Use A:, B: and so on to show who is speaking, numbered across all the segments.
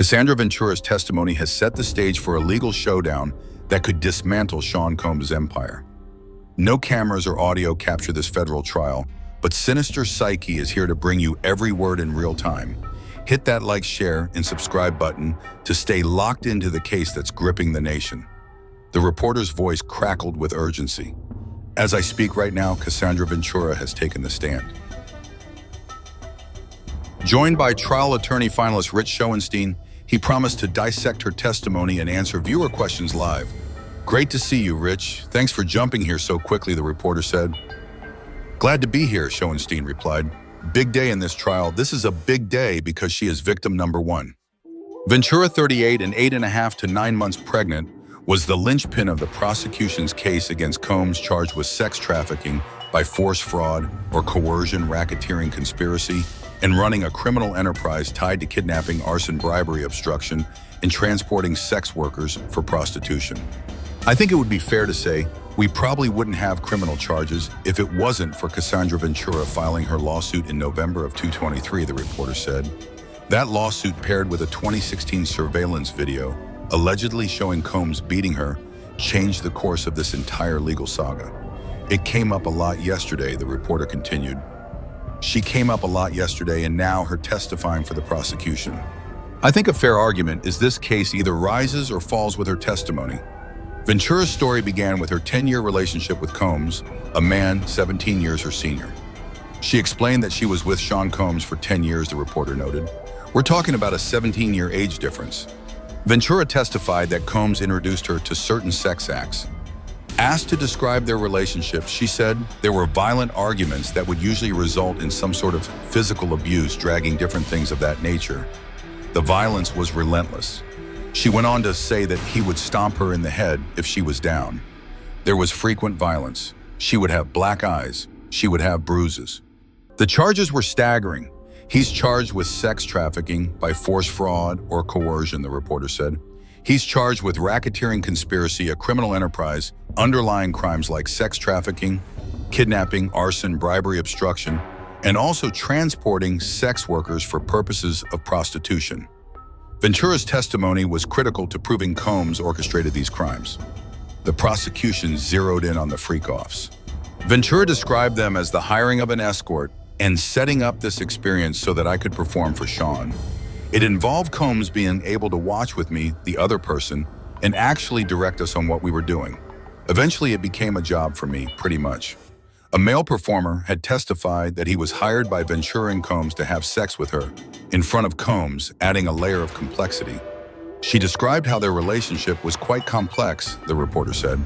A: Casandra Ventura's testimony has set the stage for a legal showdown that could dismantle Sean Combs' empire. No cameras or audio capture this federal trial, but Sinister Psyche is here to bring you every word in real time. Hit that like, share, and subscribe button to stay locked into the case that's gripping the nation. The reporter's voice crackled with urgency. As I speak right now, Casandra Ventura has taken the stand. Joined by trial attorney finalist Rich Schoenstein, he promised to dissect her testimony and answer viewer questions live. "Great to see you, Rich. Thanks for jumping here so quickly," the reporter said. "Glad to be here," Schoenstein replied. "Big day in this trial. This is a big day because she is victim number one." Ventura, 38 and 8.5 to 9 months pregnant, was the linchpin of the prosecution's case against Combs, charged with sex trafficking by force, fraud, or coercion, racketeering, conspiracy, and running a criminal enterprise tied to kidnapping, arson, bribery, obstruction, and transporting sex workers for prostitution. I think it would be fair to say we probably wouldn't have criminal charges if it wasn't for Casandra Ventura filing her lawsuit in November of 2023, the reporter said. That lawsuit, paired with a 2016 surveillance video allegedly showing Combs beating her, changed the course of this entire legal saga. "It came up a lot yesterday," the reporter continued. "She came up a lot yesterday, and now her testifying for the prosecution. I think a fair argument is this case either rises or falls with her testimony." Ventura's story began with her 10-year relationship with Combs, a man 17 years her senior. She explained that she was with Sean Combs for 10 years, the reporter noted. "We're talking about a 17-year age difference." Ventura testified that Combs introduced her to certain sex acts. Asked to describe their relationship, she said there were violent arguments that would usually result in some sort of physical abuse, dragging different things of that nature. The violence was relentless. She went on to say that he would stomp her in the head if she was down. There was frequent violence. She would have black eyes. She would have bruises. The charges were staggering. "He's charged with sex trafficking by force, fraud, or coercion," the reporter said. "He's charged with racketeering, conspiracy, a criminal enterprise, underlying crimes like sex trafficking, kidnapping, arson, bribery, obstruction, and also transporting sex workers for purposes of prostitution." Ventura's testimony was critical to proving Combs orchestrated these crimes. The prosecution zeroed in on the freak-offs. Ventura described them as the hiring of an escort and setting up this experience so that I could perform for Sean. "It involved Combs being able to watch with me, the other person, and actually direct us on what we were doing. Eventually, it became a job for me, pretty much." A male performer had testified that he was hired by Ventura and Combs to have sex with her in front of Combs, adding a layer of complexity. She described how their relationship was quite complex, the reporter said.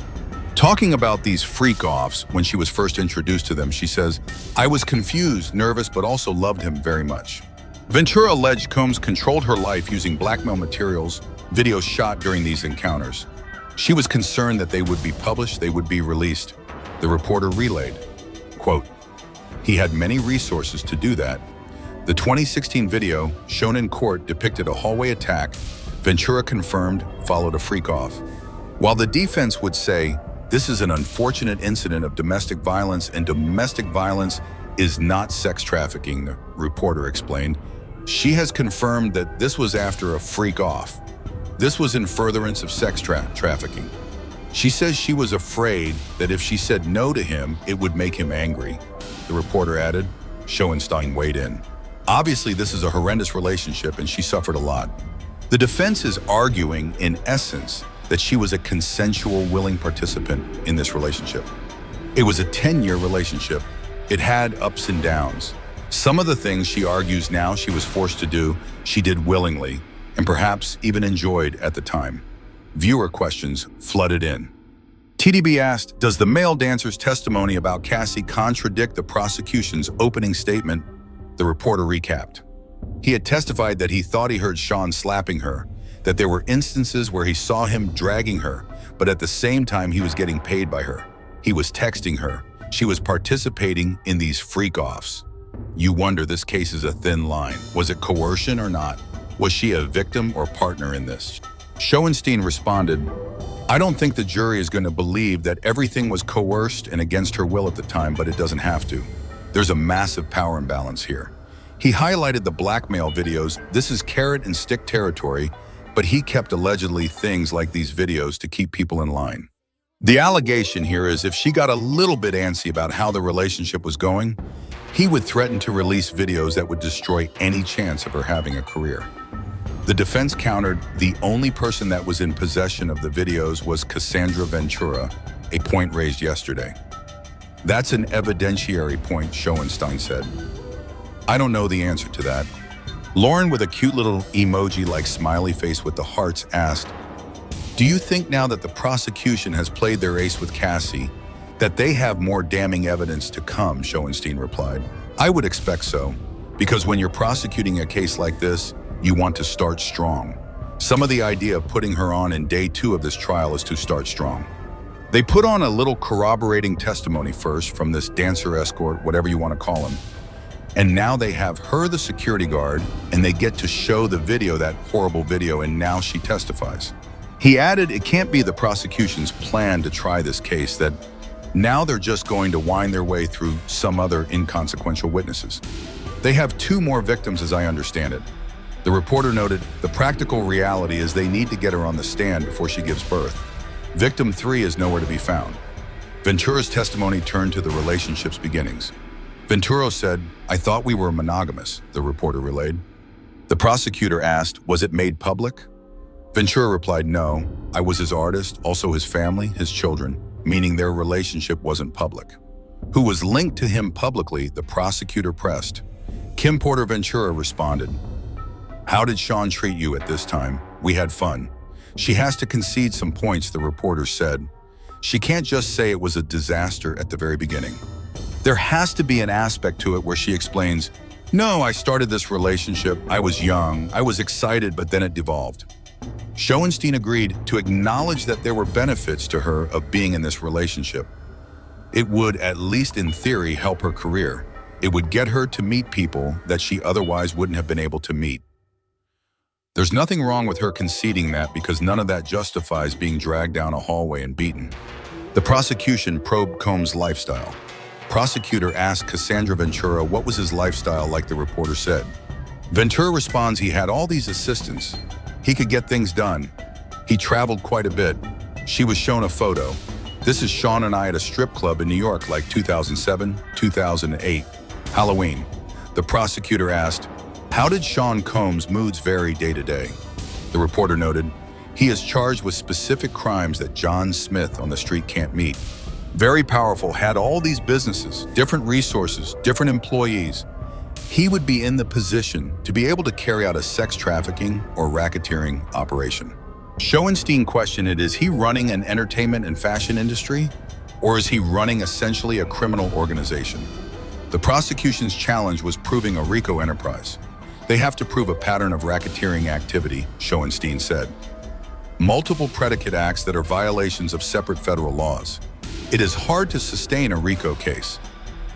A: Talking about these freak-offs when she was first introduced to them, she says, "I was confused, nervous, but also loved him very much." Ventura alleged Combs controlled her life using blackmail materials, videos shot during these encounters. She was concerned that they would be published, they would be released. The reporter relayed, quote, "He had many resources to do that." The 2016 video, shown in court, depicted a hallway attack. Ventura confirmed followed a freak-off. While the defense would say, "This is an unfortunate incident of domestic violence, and domestic violence is not sex trafficking," the reporter explained, she has confirmed that this was after a freak-off. This was in furtherance of sex trafficking. She says she was afraid that if she said no to him, it would make him angry. The reporter added. Schoenstein weighed in. "Obviously, this is a horrendous relationship, and she suffered a lot." The defense is arguing, in essence, that she was a consensual, willing participant in this relationship. It was a 10-year relationship. It had ups and downs. Some of the things she argues now she was forced to do, she did willingly, and perhaps even enjoyed at the time. Viewer questions flooded in. TDB asked, "Does the male dancer's testimony about Cassie contradict the prosecution's opening statement?" The reporter recapped. He had testified that he thought he heard Sean slapping her, that there were instances where he saw him dragging her, but at the same time he was getting paid by her. He was texting her. She was participating in these freak-offs. You wonder, this case is a thin line. Was it coercion or not? Was she a victim or partner in this? Schoenstein responded, "I don't think the jury is going to believe that everything was coerced and against her will at the time, but it doesn't have to. There's a massive power imbalance here." He highlighted the blackmail videos. This is carrot and stick territory, but he kept allegedly things like these videos to keep people in line. The allegation here is if she got a little bit antsy about how the relationship was going, he would threaten to release videos that would destroy any chance of her having a career. The defense countered the only person that was in possession of the videos was Casandra Ventura, a point raised yesterday. That's an evidentiary point, Schoenstein said. I don't know the answer to that. Lauren, with a cute little emoji-like smiley face with the hearts, asked, "Do you think now that the prosecution has played their ace with Cassie, that they have more damning evidence to come?" Schoenstein replied. "I would expect so, because when you're prosecuting a case like this, you want to start strong. Some of the idea of putting her on in day 2 of this trial is to start strong. They put on a little corroborating testimony first from this dancer escort, whatever you want to call him. And now they have her the security guard, and they get to show the video, that horrible video, and now she testifies." He added it can't be the prosecution's plan to try this case, that now they're just going to wind their way through some other inconsequential witnesses. They have 2 more victims as I understand it. The reporter noted, the practical reality is they need to get her on the stand before she gives birth. Victim 3 is nowhere to be found. Ventura's testimony turned to the relationship's beginnings. Ventura said, "I thought we were monogamous," the reporter relayed. The prosecutor asked, "Was it made public?" Ventura replied, "No, I was his artist, also his family, his children," meaning their relationship wasn't public. Who was linked to him publicly, the prosecutor pressed. Kim Porter Ventura responded, "How did Sean treat you at this time? We had fun." She has to concede some points, the reporter said. She can't just say it was a disaster at the very beginning. There has to be an aspect to it where she explains, "No, I started this relationship, I was young, I was excited, but then it devolved." Schoenstein agreed to acknowledge that there were benefits to her of being in this relationship. It would, at least in theory, help her career. It would get her to meet people that she otherwise wouldn't have been able to meet. There's nothing wrong with her conceding that, because none of that justifies being dragged down a hallway and beaten. The prosecution probed Combs' lifestyle. Prosecutor asked Casandra Ventura what was his lifestyle like, the reporter said. Ventura responds he had all these assistants. He could get things done. He traveled quite a bit. She was shown a photo. This is Sean and I at a strip club in New York, like 2007, 2008, Halloween. The prosecutor asked, "How did Sean Combs' moods vary day to day?" The reporter noted, "He is charged with specific crimes that John Smith on the street can't meet. Very powerful, had all these businesses, different resources, different employees. He would be in the position to be able to carry out a sex trafficking or racketeering operation." Schoenstein questioned it, is he running an entertainment and fashion industry, or is he running essentially a criminal organization? The prosecution's challenge was proving a RICO enterprise. They have to prove a pattern of racketeering activity, Schoenstein said. Multiple predicate acts that are violations of separate federal laws. It is hard to sustain a RICO case.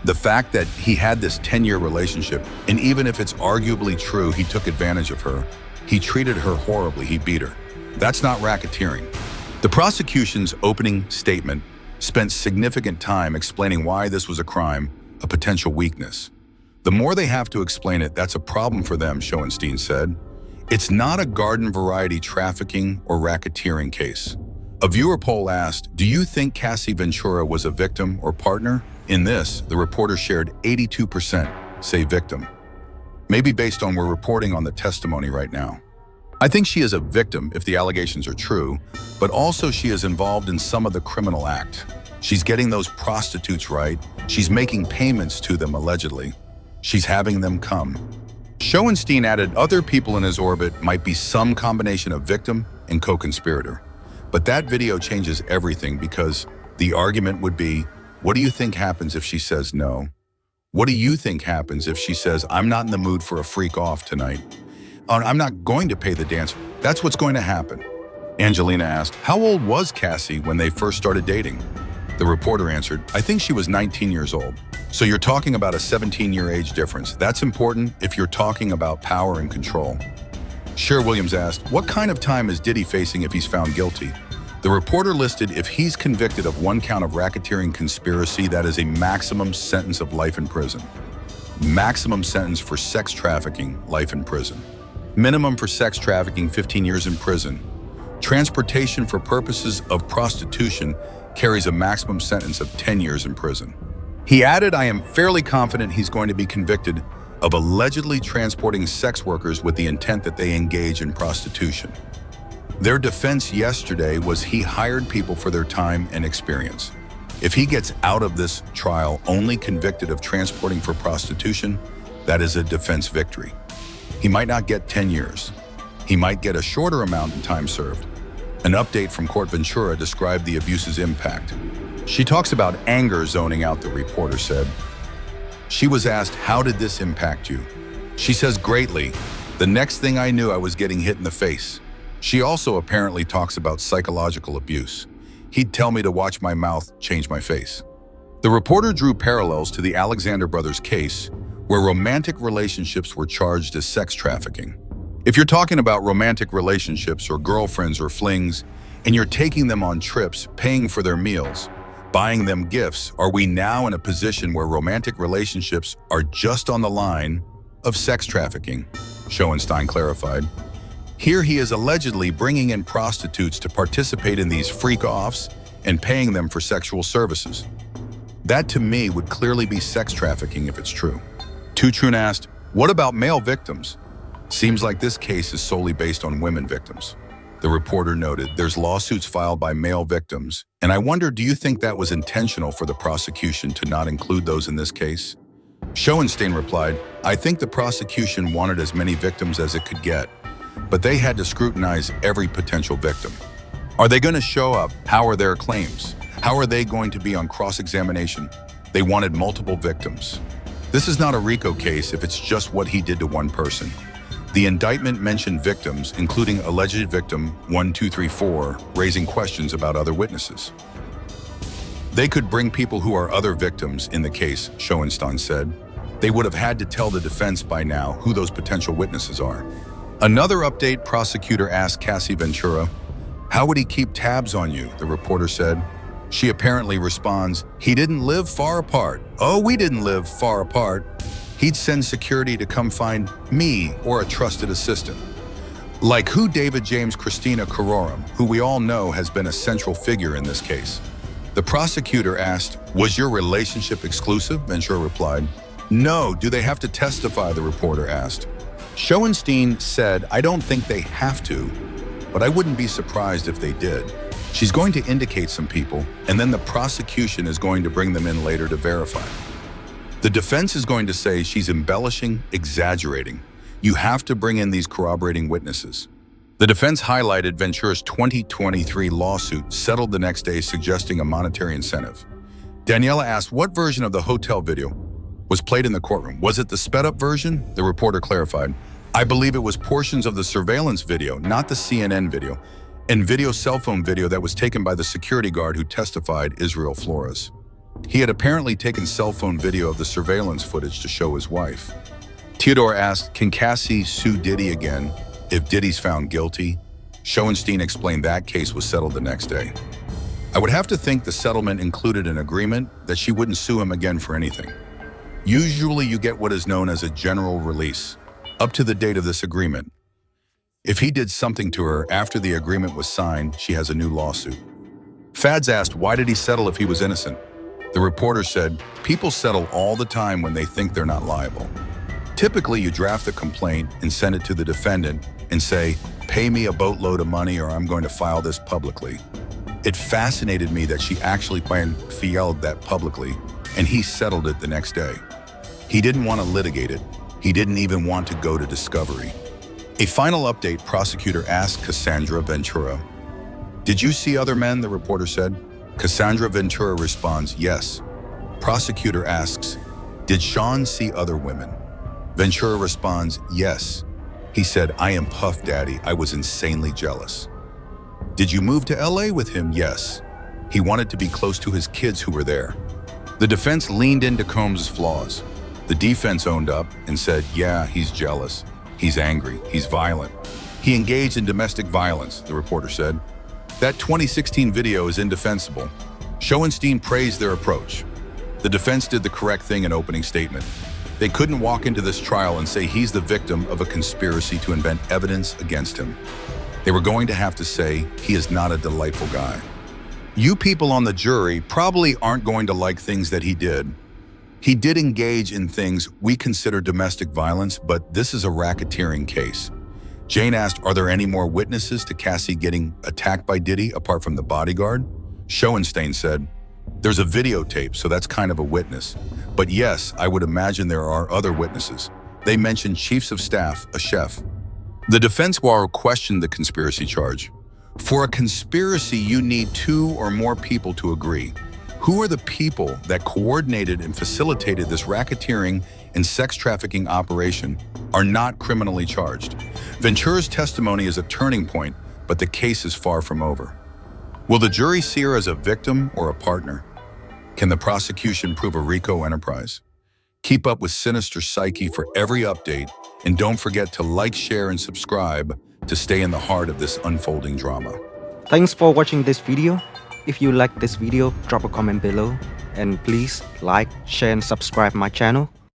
A: The fact that he had this 10-year relationship, and even if it's arguably true he took advantage of her, he treated her horribly, he beat her. That's not racketeering. The prosecution's opening statement spent significant time explaining why this was a crime, a potential weakness. The more they have to explain it, that's a problem for them, Schoenstein said. It's not a garden variety trafficking or racketeering case. A viewer poll asked, "Do you think Cassie Ventura was a victim or partner?" In this, the reporter shared 82% say victim. Maybe based on we're reporting on the testimony right now. I think she is a victim if the allegations are true, but also she is involved in some of the criminal act. She's getting those prostitutes right. She's making payments to them allegedly. She's having them come. Schoenstein added other people in his orbit might be some combination of victim and co-conspirator. But that video changes everything, because the argument would be, what do you think happens if she says no? What do you think happens if she says, I'm not in the mood for a freak off tonight? I'm not going to pay the dancer. That's what's going to happen. Angelina asked, how old was Cassie when they first started dating? The reporter answered, I think she was 19 years old. So you're talking about a 17-year age difference. That's important if you're talking about power and control. Cher Williams asked, what kind of time is Diddy facing if he's found guilty? The reporter listed if he's convicted of one count of racketeering conspiracy, that is a maximum sentence of life in prison. Maximum sentence for sex trafficking, life in prison. Minimum for sex trafficking, 15 years in prison. Transportation for purposes of prostitution carries a maximum sentence of 10 years in prison. He added, I am fairly confident he's going to be convicted of allegedly transporting sex workers with the intent that they engage in prostitution. Their defense yesterday was he hired people for their time and experience. If he gets out of this trial only convicted of transporting for prostitution, that is a defense victory. He might not get 10 years. He might get a shorter amount in time served. An update from Court Ventura described the abuse's impact. She talks about anger zoning out, the reporter said. She was asked, how did this impact you? She says, greatly. The next thing I knew, I was getting hit in the face. She also apparently talks about psychological abuse. He'd tell me to watch my mouth, change my face. The reporter drew parallels to the Alexander brothers case, where romantic relationships were charged as sex trafficking. If you're talking about romantic relationships or girlfriends or flings, and you're taking them on trips, paying for their meals, buying them gifts, are we now in a position where romantic relationships are just on the line of sex trafficking? Schoenstein clarified. Here he is allegedly bringing in prostitutes to participate in these freak-offs and paying them for sexual services. That to me would clearly be sex trafficking if it's true. Tutrun asked, what about male victims? Seems like this case is solely based on women victims. The reporter noted, there's lawsuits filed by male victims, and I wonder, do you think that was intentional for the prosecution to not include those in this case? Schoenstein replied, I think the prosecution wanted as many victims as it could get, but they had to scrutinize every potential victim. Are they going to show up? How are their claims? How are they going to be on cross-examination? They wanted multiple victims. This is not a RICO case if it's just what he did to one person. The indictment mentioned victims, including alleged victim 1234, raising questions about other witnesses. They could bring people who are other victims in the case, Schoenstein said. They would have had to tell the defense by now who those potential witnesses are. Another update, prosecutor asked Cassie Ventura, how would he keep tabs on you? The reporter said. She apparently responds, he didn't live far apart. Oh, we didn't live far apart. He'd send security to come find me or a trusted assistant. Like who? David James Christina Carorum, who we all know has been a central figure in this case. The prosecutor asked, was your relationship exclusive? Ventura replied, no. Do they have to testify? The reporter asked. Schoenstein said, I don't think they have to, but I wouldn't be surprised if they did. She's going to indicate some people, and then the prosecution is going to bring them in later to verify. The defense is going to say she's embellishing, exaggerating. You have to bring in these corroborating witnesses. The defense highlighted Ventura's 2023 lawsuit settled the next day, suggesting a monetary incentive. Daniela asked what version of the hotel video was played in the courtroom. Was it the sped-up version? The reporter clarified. I believe it was portions of the surveillance video, not the CNN video, and cell phone video that was taken by the security guard who testified, Israel Flores. He had apparently taken cell phone video of the surveillance footage to show his wife. Theodore asked, can Cassie sue Diddy again if Diddy's found guilty? Schoenstein explained that case was settled the next day. I would have to think the settlement included an agreement that she wouldn't sue him again for anything. Usually you get what is known as a general release, up to the date of this agreement. If he did something to her after the agreement was signed, she has a new lawsuit. Fads asked, why did he settle if he was innocent? The reporter said, people settle all the time when they think they're not liable. Typically, you draft a complaint and send it to the defendant and say, pay me a boatload of money or I'm going to file this publicly. It fascinated me that she actually filed that publicly, and he settled it the next day. He didn't want to litigate it. He didn't even want to go to discovery. A final update, prosecutor asked Casandra Ventura. Did you see other men? The reporter said. Casandra Ventura responds, yes. Prosecutor asks, did Sean see other women? Ventura responds, yes. He said, I am Puff Daddy. I was insanely jealous. Did you move to LA with him? Yes. He wanted to be close to his kids who were there. The defense leaned into Combs' flaws. The defense owned up and said, yeah, he's jealous. He's angry. He's violent. He engaged in domestic violence, the reporter said. That 2016 video is indefensible. Schoenstein praised their approach. The defense did the correct thing in opening statement. They couldn't walk into this trial and say he's the victim of a conspiracy to invent evidence against him. They were going to have to say he is not a delightful guy. You people on the jury probably aren't going to like things that he did. He did engage in things we consider domestic violence, but this is a racketeering case. Jane asked, are there any more witnesses to Cassie getting attacked by Diddy apart from the bodyguard? Schoenstein said, there's a videotape, so that's kind of a witness. But yes, I would imagine there are other witnesses. They mentioned chiefs of staff, a chef. The defense bar questioned the conspiracy charge. For a conspiracy, you need 2 or more people to agree. Who are the people that coordinated and facilitated this racketeering and sex trafficking operation are not criminally charged. Ventura's testimony is a turning point, but the case is far from over. Will the jury see her as a victim or a partner? Can the prosecution prove a RICO enterprise? Keep up with Sinister Psyche for every update, and don't forget to like, share, and subscribe to stay in the heart of this unfolding drama.
B: Thanks for watching this video. If you like this video, drop a comment below, and please like, share, and subscribe my channel.